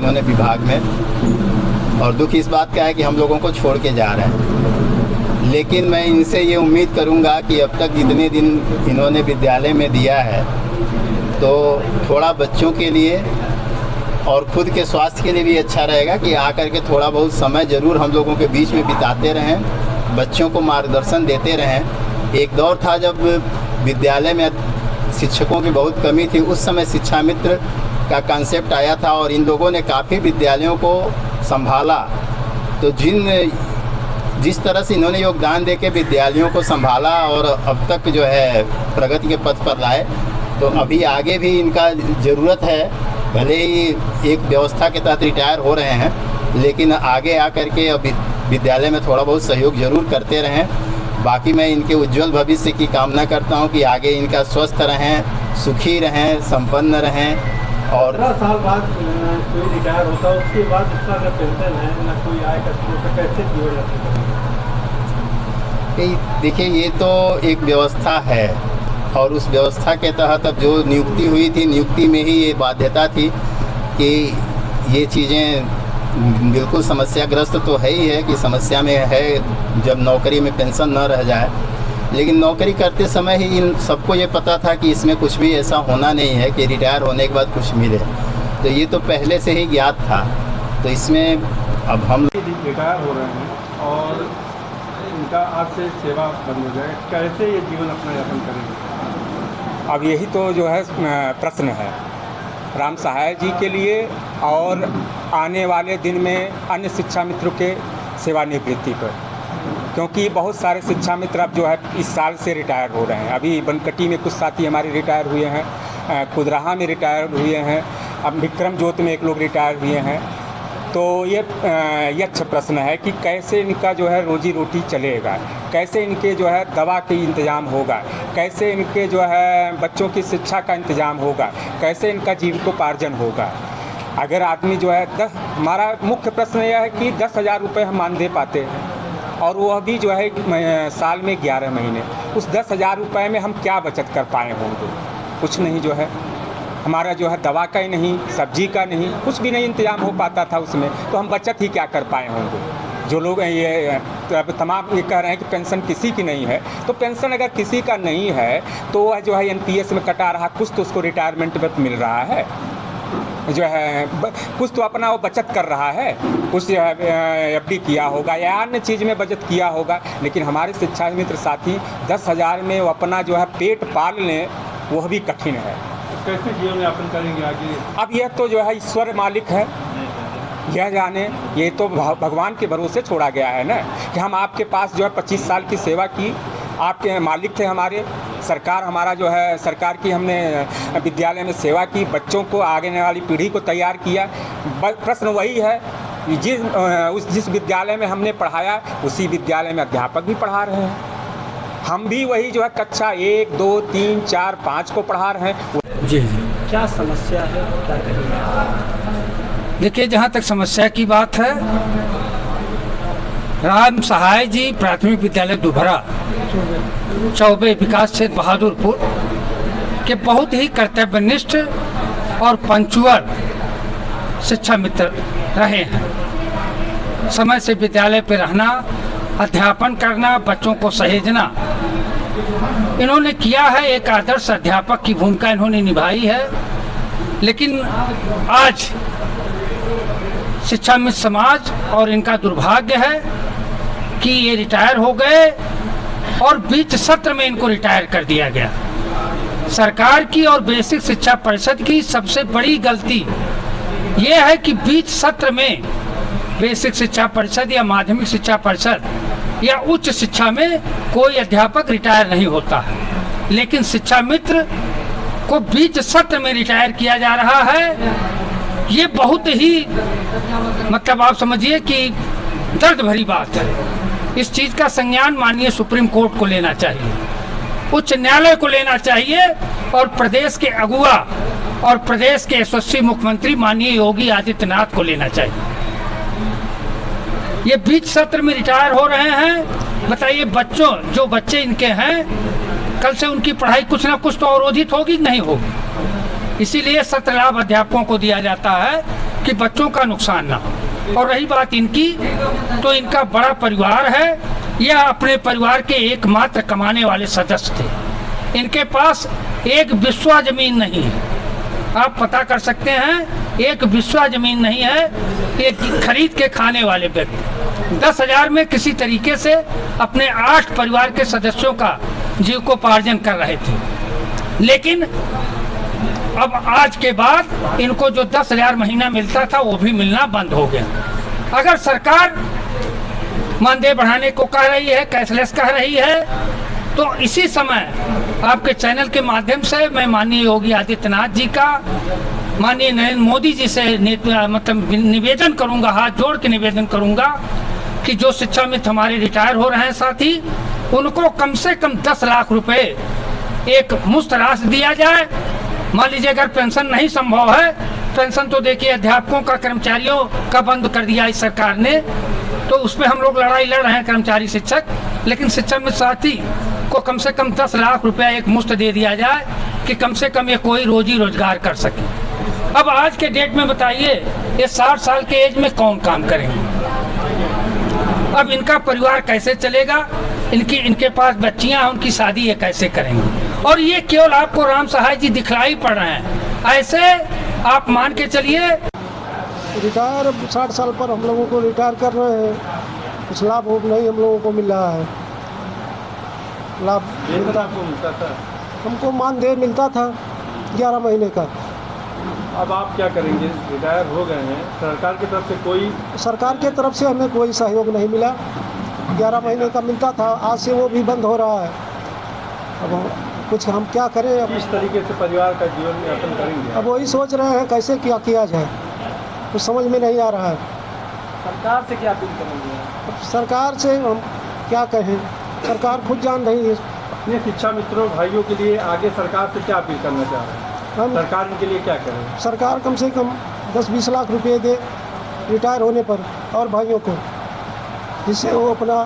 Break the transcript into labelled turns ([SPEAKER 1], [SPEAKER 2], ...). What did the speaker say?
[SPEAKER 1] इन्होंने विभाग में, और दुख इस बात का है कि हम लोगों को छोड़ के जा रहे हैं। लेकिन मैं इनसे ये उम्मीद करूंगा कि अब तक जितने दिन इन्होंने विद्यालय में दिया है तो थोड़ा बच्चों के लिए और खुद के स्वास्थ्य के लिए भी अच्छा रहेगा कि आकर के थोड़ा बहुत समय ज़रूर हम लोगों के बीच में बिताते रहें, बच्चों को मार्गदर्शन देते रहें। एक दौर था जब विद्यालय में शिक्षकों की बहुत कमी थी, उस समय शिक्षा मित्र का कॉन्सेप्ट आया था और इन लोगों ने काफ़ी विद्यालयों को संभाला। तो जिस तरह से इन्होंने योगदान देके विद्यालयों को संभाला और अब तक जो है प्रगति के पथ पर लाए, तो अभी आगे भी इनका ज़रूरत है। भले ही एक व्यवस्था के तहत रिटायर हो रहे हैं, लेकिन आगे आकर के अब विद्यालय में थोड़ा बहुत सहयोग ज़रूर करते रहें। बाकी मैं इनके उज्जवल भविष्य की कामना करता हूं कि आगे इनका स्वस्थ रहें, सुखी रहें, संपन्न रहें। और
[SPEAKER 2] 15 साल बाद कोई रिटायर होता है, उसके बाद उसका न पेंशन है न कोई आय का स्रोत, कैसे जोड़ जाते हैं?
[SPEAKER 1] देखिए, ये तो एक व्यवस्था है और उस व्यवस्था के तहत अब जो नियुक्ति हुई थी, नियुक्ति में ही ये बाध्यता थी कि ये चीज़ें बिल्कुल समस्याग्रस्त तो है ही है कि समस्या में है जब नौकरी में पेंशन न रह जाए। लेकिन नौकरी करते समय ही इन सबको ये पता था कि इसमें कुछ भी ऐसा होना नहीं है कि रिटायर होने के बाद कुछ मिले, तो ये तो पहले से ही ज्ञात था। तो इसमें अब हम
[SPEAKER 2] रिटायर हो रहे हैं और इनका आज से सेवा बंद हो जाए, कैसे ये जीवन अपना यापन करेंगे?
[SPEAKER 3] अब यही तो जो है प्रश्न है राम सहाय जी के लिए और आने वाले दिन में अन्य शिक्षा मित्रों के सेवानिवृत्ति पर, क्योंकि बहुत सारे शिक्षा मित्र अब जो है इस साल से रिटायर हो रहे हैं। अभी बनकटी में कुछ साथी हमारे रिटायर हुए हैं, कुदराहा में रिटायर हुए हैं, अब विक्रम ज्योत में एक लोग रिटायर हुए हैं। तो ये अच्छा प्रश्न है कि कैसे इनका जो है रोजी रोटी चलेगा, कैसे इनके जो है दवा के इंतज़ाम होगा, कैसे इनके जो है बच्चों की शिक्षा का इंतज़ाम होगा, कैसे इनका जीविकोपार्जन होगा। अगर आदमी जो है हमारा मुख्य प्रश्न यह है कि 10,000 रुपये हम मान दे पाते हैं और वह भी जो है साल में 11 महीने, उस 10,000 रुपये में हम क्या बचत कर पाए होंगे? कुछ नहीं। जो है हमारा जो है दवा का ही नहीं, सब्जी का नहीं, कुछ भी नहीं इंतजाम हो पाता था उसमें, तो हम बचत ही क्या कर पाए होंगे? जो लोग ये अब तमाम ये कह रहे हैं कि पेंशन किसी की नहीं है, तो पेंशन अगर किसी का नहीं है तो वह जो है एनपीएस में कटा रहा, कुछ तो उसको रिटायरमेंट में मिल रहा है, जो है कुछ तो अपना वो बचत कर रहा है, कुछ एफडी किया होगा या अन्य चीज़ में बचत किया होगा। लेकिन हमारे शिक्षा मित्र साथी 10,000 में वो अपना जो है पेट पाल लें, वह भी कठिन है।
[SPEAKER 2] कैसे जीवन यापन करेंगे आगे?
[SPEAKER 3] अब यह तो जो है ईश्वर मालिक है, यह जाने, ये तो भगवान के भरोसे छोड़ा गया है ना कि हम आपके पास जो है 25 साल की सेवा की, आपके मालिक थे हमारे, सरकार हमारा जो है सरकार की हमने विद्यालय में सेवा की, बच्चों को आगे वाली पीढ़ी को तैयार किया। प्रश्न वही है कि जिस विद्यालय में हमने पढ़ाया उसी विद्यालय में अध्यापक भी पढ़ा रहे हैं, हम भी वही जो है कक्षा 1, 2, 3, 4, 5 को पढ़ा रहे हैं।
[SPEAKER 4] जी
[SPEAKER 2] क्या समस्या है, क्या कहेंगे?
[SPEAKER 4] देखिए, जहाँ तक समस्या की बात है, राम सहाय जी प्राथमिक विद्यालय दुभरा चौबे विकास क्षेत्र बहादुरपुर के बहुत ही कर्तव्यनिष्ठ और पंक्चुअल शिक्षा मित्र रहे हैं। समय से विद्यालय पर रहना, अध्यापन करना, बच्चों को सहेजना इन्होंने किया है। एक आदर्श अध्यापक की भूमिका इन्होंने निभाई है। लेकिन आज शिक्षा मित्र समाज और इनका दुर्भाग्य है कि ये रिटायर हो गए और बीच सत्र में इनको रिटायर कर दिया गया। सरकार की और बेसिक शिक्षा परिषद की सबसे बड़ी गलती ये है कि बीच सत्र में बेसिक शिक्षा परिषद या माध्यमिक शिक्षा परिषद या उच्च शिक्षा में कोई अध्यापक रिटायर नहीं होता है, लेकिन शिक्षा मित्र को बीच सत्र में रिटायर किया जा रहा है। ये बहुत ही मतलब आप समझिए कि दर्द भरी बात है। इस चीज़ का संज्ञान माननीय सुप्रीम कोर्ट को लेना चाहिए, उच्च न्यायालय को लेना चाहिए और प्रदेश के अगुवा और प्रदेश के यशस्वी मुख्यमंत्री माननीय योगी आदित्यनाथ को लेना चाहिए। ये बीच सत्र में रिटायर हो रहे हैं। बताइए, जो बच्चे इनके हैं, कल से उनकी पढ़ाई कुछ ना कुछ तो अवरोधित होगी नहीं होगी। इसीलिए सत्र लाभ अध्यापकों को दिया जाता है कि बच्चों का नुकसान ना हो। और रही बात इनकी, तो इनका बड़ा परिवार है, यह अपने परिवार के एकमात्र कमाने वाले सदस्य थे। इनके पास एक बिस्वा जमीन नहीं है, आप पता कर सकते हैं, एक बिस्वा जमीन नहीं है, एक खरीद के खाने वाले व्यक्ति 10,000 में किसी तरीके से अपने 8 परिवार के सदस्यों का जीविकोपार्जन कर रहे थे। लेकिन अब आज के बाद इनको जो 10,000 महीना मिलता था वो भी मिलना बंद हो गया। अगर सरकार मानदेय बढ़ाने को कह रही है, कैशलेस कह रही है, तो इसी समय आपके चैनल के माध्यम से मैं माननीय योगी आदित्यनाथ जी का, माननीय नरेंद्र मोदी जी से मतलब निवेदन करूंगा, हाथ जोड़ के निवेदन करूंगा कि जो शिक्षा मित्र हमारे रिटायर हो रहे हैं साथी, उनको कम से कम 10 लाख रुपए एक मुफ्त राशि दिया जाए। मान लीजिए अगर पेंशन नहीं संभव है, पेंशन तो देखिए अध्यापकों का, कर्मचारियों का बंद कर दिया इस सरकार ने, तो उस पर हम लोग लड़ाई लड़ रहे हैं कर्मचारी शिक्षक, लेकिन शिक्षा मित्र साथी को कम से कम 10 लाख रुपया एक मुफ्त दे दिया जाए कि कम से कम ये कोई रोजी रोजगार कर सके। अब आज के डेट में बताइए, ये 60 साल के एज में कौन काम करेंगे? अब इनका परिवार कैसे चलेगा? इनके पास बच्चियां हैं, उनकी शादी ये कैसे करेंगे? और ये केवल आपको राम सहाय जी दिखलाई पड़ रहे हैं, ऐसे आप मान के चलिए।
[SPEAKER 5] रिटायर 60 साल पर हम लोगों को रिटायर कर रहे हैं, कुछ लाभ नहीं हम लोगों को मिल रहा है। लाभ
[SPEAKER 2] आपको मिलता था?
[SPEAKER 5] हमको मानदेय मिलता था 11 महीने का।
[SPEAKER 2] अब आप क्या करेंगे? रिटायर हो गए हैं, सरकार की तरफ से कोई?
[SPEAKER 5] सरकार के तरफ से हमें कोई सहयोग नहीं मिला। 11 महीने का मिलता था, आज से वो भी बंद हो रहा है। अब कुछ हम क्या करें? अब
[SPEAKER 2] किस तरीके से परिवार का जीवन यापन करेंगे?
[SPEAKER 5] अब वही सोच रहे हैं कैसे क्या किया जाए, कुछ समझ में नहीं आ रहा है।
[SPEAKER 2] सरकार से क्या अपील करेंगे?
[SPEAKER 5] अब सरकार से हम क्या कहें, सरकार खुद जान रही है।
[SPEAKER 2] अपने शिक्षा मित्रों भाइयों के लिए आगे सरकार से क्या अपील करना चाह रहे हैं?
[SPEAKER 5] हम
[SPEAKER 2] सरकार इनके लिए क्या करें?
[SPEAKER 5] सरकार कम से कम 10-20 लाख रुपए दे रिटायर होने पर और भाइयों को, जिससे वो अपना